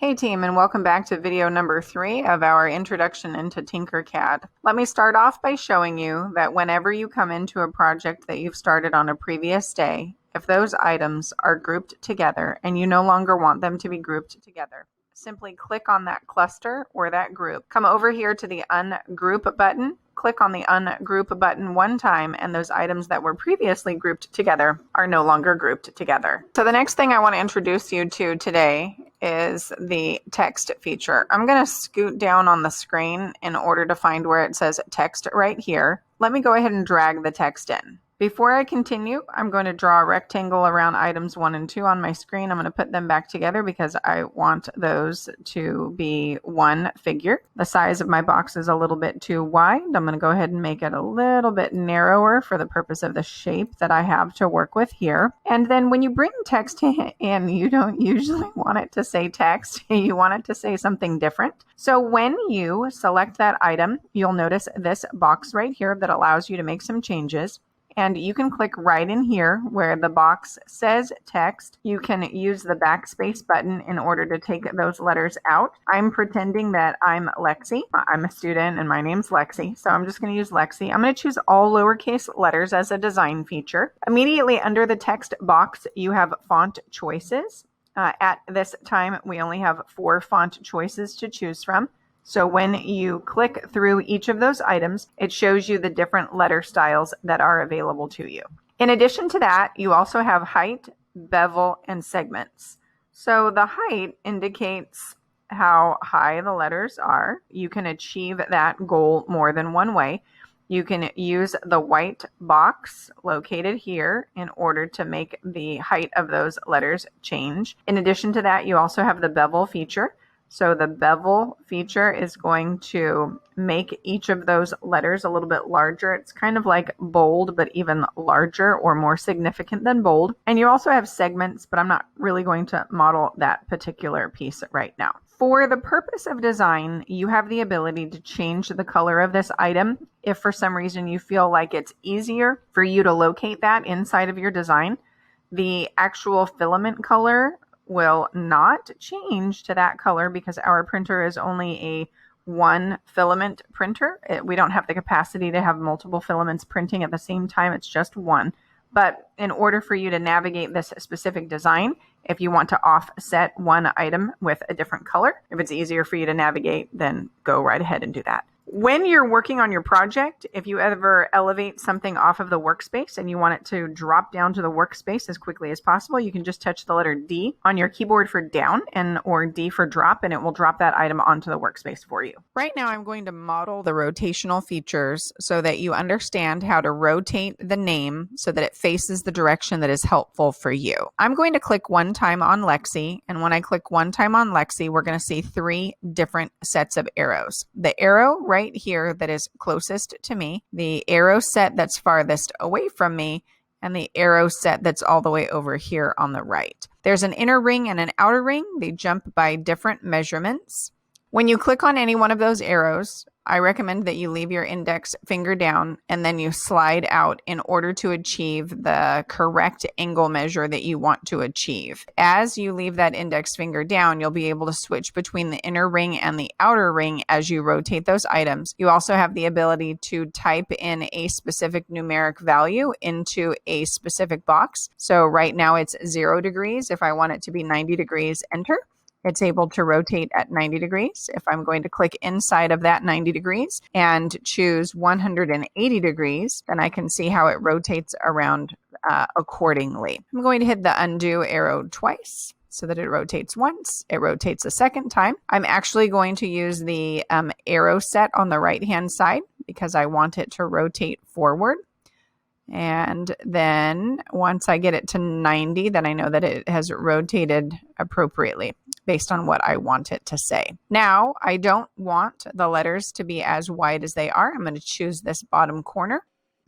Hey team, and welcome back to video number 3 of our introduction into Tinkercad. Let me start off by showing you that whenever you come into a project that you've started on a previous day, if those items are grouped together and you no longer want them to be grouped together, simply click on that cluster or that group. Come over here to the Ungroup button, click on the Ungroup button one time, and those items that were previously grouped together are no longer grouped together. So the next thing I want to introduce you to today is the text feature. I'm going to scoot down on the screen in order to find where it says text right here. Let me go ahead and drag the text in. Before I continue, I'm going to draw a rectangle around items 1 and 2 on my screen. I'm going to put them back together because I want those to be one figure. The size of my box is a little bit too wide. I'm going to go ahead and make it a little bit narrower for the purpose of the shape that I have to work with here. And then when you bring text in, you don't usually want it to say text. You want it to say something different. So when you select that item, you'll notice this box right here that allows you to make some changes. And you can click right in here where the box says text. You can use the backspace button in order to take those letters out. I'm pretending that I'm Lexi. I'm a student and my name's Lexi, so I'm just going to use Lexi. I'm going to choose all lowercase letters as a design feature. Immediately under the text box, you have font choices. At this time, we only have 4 font choices to choose from. So when you click through each of those items, it shows you the different letter styles that are available to you. In addition to that, you also have height, bevel, and segments. So the height indicates how high the letters are. You can achieve that goal more than one way. You can use the white box located here in order to make the height of those letters change. In addition to that, you also have the bevel feature. So the bevel feature is going to make each of those letters a little bit larger. It's kind of like bold, but even larger or more significant than bold. And you also have segments, but I'm not really going to model that particular piece right now. For the purpose of design, you have the ability to change the color of this item if for some reason you feel like it's easier for you to locate that inside of your design. The actual filament color will not change to that color because our printer is only a 1 filament printer. We don't have the capacity to have multiple filaments printing at the same time. It's just one. But in order for you to navigate this specific design, if you want to offset one item with a different color, if it's easier for you to navigate, then go right ahead and do that. When you're working on your project, if you ever elevate something off of the workspace and you want it to drop down to the workspace as quickly as possible, you can just touch the letter D on your keyboard for down or D for drop, and it will drop that item onto the workspace for you. Right now, I'm going to model the rotational features so that you understand how to rotate the name so that it faces the direction that is helpful for you. I'm going to click one time on Lexi, and when I click one time on Lexi, we're going to see 3 different sets of arrows. The arrow right here that is closest to me, the arrow set that's farthest away from me, and the arrow set that's all the way over here on the right. There's an inner ring and an outer ring. They jump by different measurements. When you click on any one of those arrows, I recommend that you leave your index finger down and then you slide out in order to achieve the correct angle measure that you want to achieve. As you leave that index finger down, you'll be able to switch between the inner ring and the outer ring as you rotate those items. You also have the ability to type in a specific numeric value into a specific box. So right now it's 0 degrees. If I want it to be 90 degrees, enter. It's able to rotate at 90 degrees. If I'm going to click inside of that 90 degrees and choose 180 degrees, then I can see how it rotates around accordingly. I'm going to hit the undo arrow twice so that it rotates once. It rotates a second time. I'm actually going to use the arrow set on the right-hand side because I want it to rotate forward. And then once I get it to 90, then I know that it has rotated appropriately based on what I want it to say. Now, I don't want the letters to be as wide as they are. I'm going to choose this bottom corner.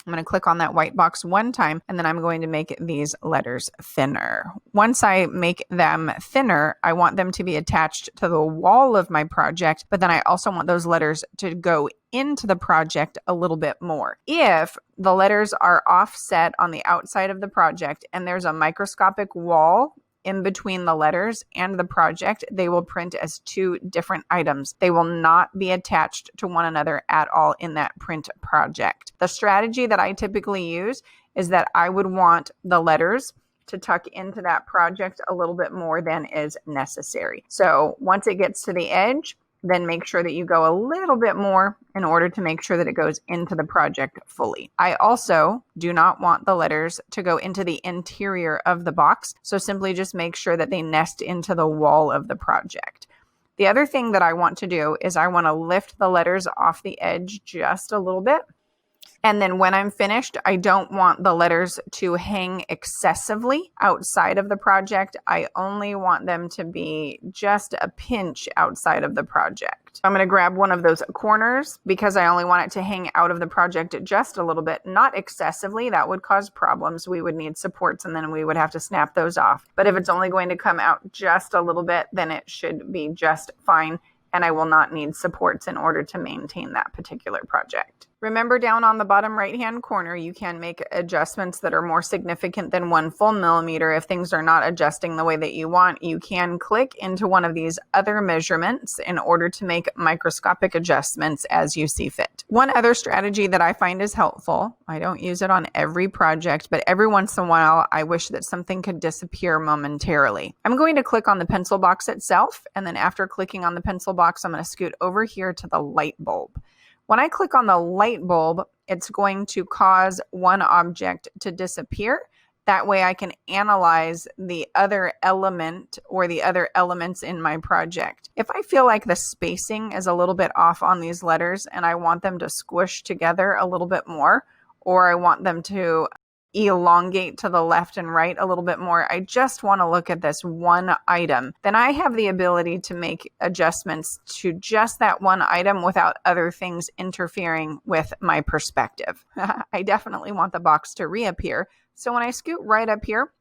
I'm going to click on that white box one time, and then I'm going to make these letters thinner. Once I make them thinner, I want them to be attached to the wall of my project, but then I also want those letters to go into the project a little bit more. If the letters are offset on the outside of the project and there's a microscopic wall in between the letters and the project, they will print as two different items. They will not be attached to one another at all in that print project. The strategy that I typically use is that I would want the letters to tuck into that project a little bit more than is necessary. So once it gets to the edge, then make sure that you go a little bit more in order to make sure that it goes into the project fully. I also do not want the letters to go into the interior of the box, so simply just make sure that they nest into the wall of the project. The other thing that I want to do is I want to lift the letters off the edge just a little bit. And then when I'm finished, I don't want the letters to hang excessively outside of the project. I only want them to be just a pinch outside of the project. I'm going to grab one of those corners because I only want it to hang out of the project just a little bit, not excessively. That would cause problems. We would need supports and then we would have to snap those off. But if it's only going to come out just a little bit, then it should be just fine. And I will not need supports in order to maintain that particular project. Remember, down on the bottom right-hand corner, you can make adjustments that are more significant than 1 full millimeter. If things are not adjusting the way that you want, you can click into one of these other measurements in order to make microscopic adjustments as you see fit. One other strategy that I find is helpful, I don't use it on every project, but every once in a while, I wish that something could disappear momentarily. I'm going to click on the pencil box itself, and then after clicking on the pencil box, I'm going to scoot over here to the light bulb. When I click on the light bulb, it's going to cause one object to disappear. That way I can analyze the other element or the other elements in my project. If I feel like the spacing is a little bit off on these letters and I want them to squish together a little bit more, or I want them to elongate to the left and right a little bit more, I just want to look at this one item, then I have the ability to make adjustments to just that one item without other things interfering with my perspective. I definitely want the box to reappear. So when I scoot right up here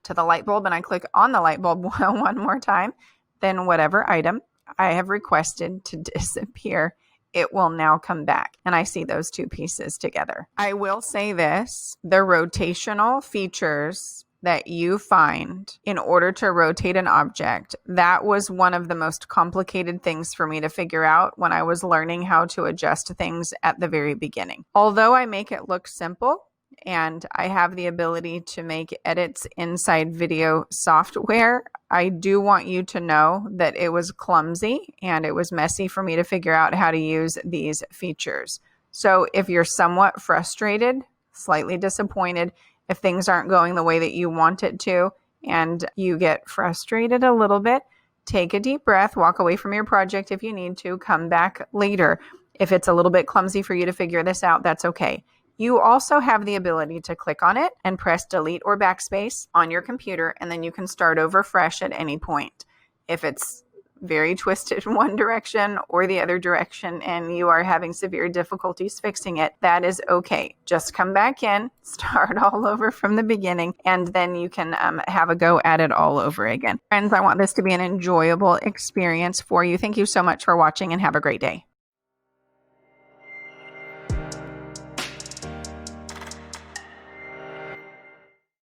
to the light bulb and I click on the light bulb one more time, then whatever item I have requested to disappear, it will now come back and I see those two pieces together. I will say this, the rotational features that you find in order to rotate an object, that was one of the most complicated things for me to figure out when I was learning how to adjust things at the very beginning. Although I make it look simple, and I have the ability to make edits inside video software, I do want you to know that it was clumsy and it was messy for me to figure out how to use these features. So if you're somewhat frustrated, slightly disappointed, if things aren't going the way that you want it to, and you get frustrated a little bit, take a deep breath, walk away from your project if you need to, come back later. If it's a little bit clumsy for you to figure this out, that's okay. You also have the ability to click on it and press delete or backspace on your computer, and then you can start over fresh at any point. If it's very twisted in one direction or the other direction and you are having severe difficulties fixing it, that is okay. Just come back in, start all over from the beginning, and then you can have a go at it all over again. Friends, I want this to be an enjoyable experience for you. Thank you so much for watching and have a great day.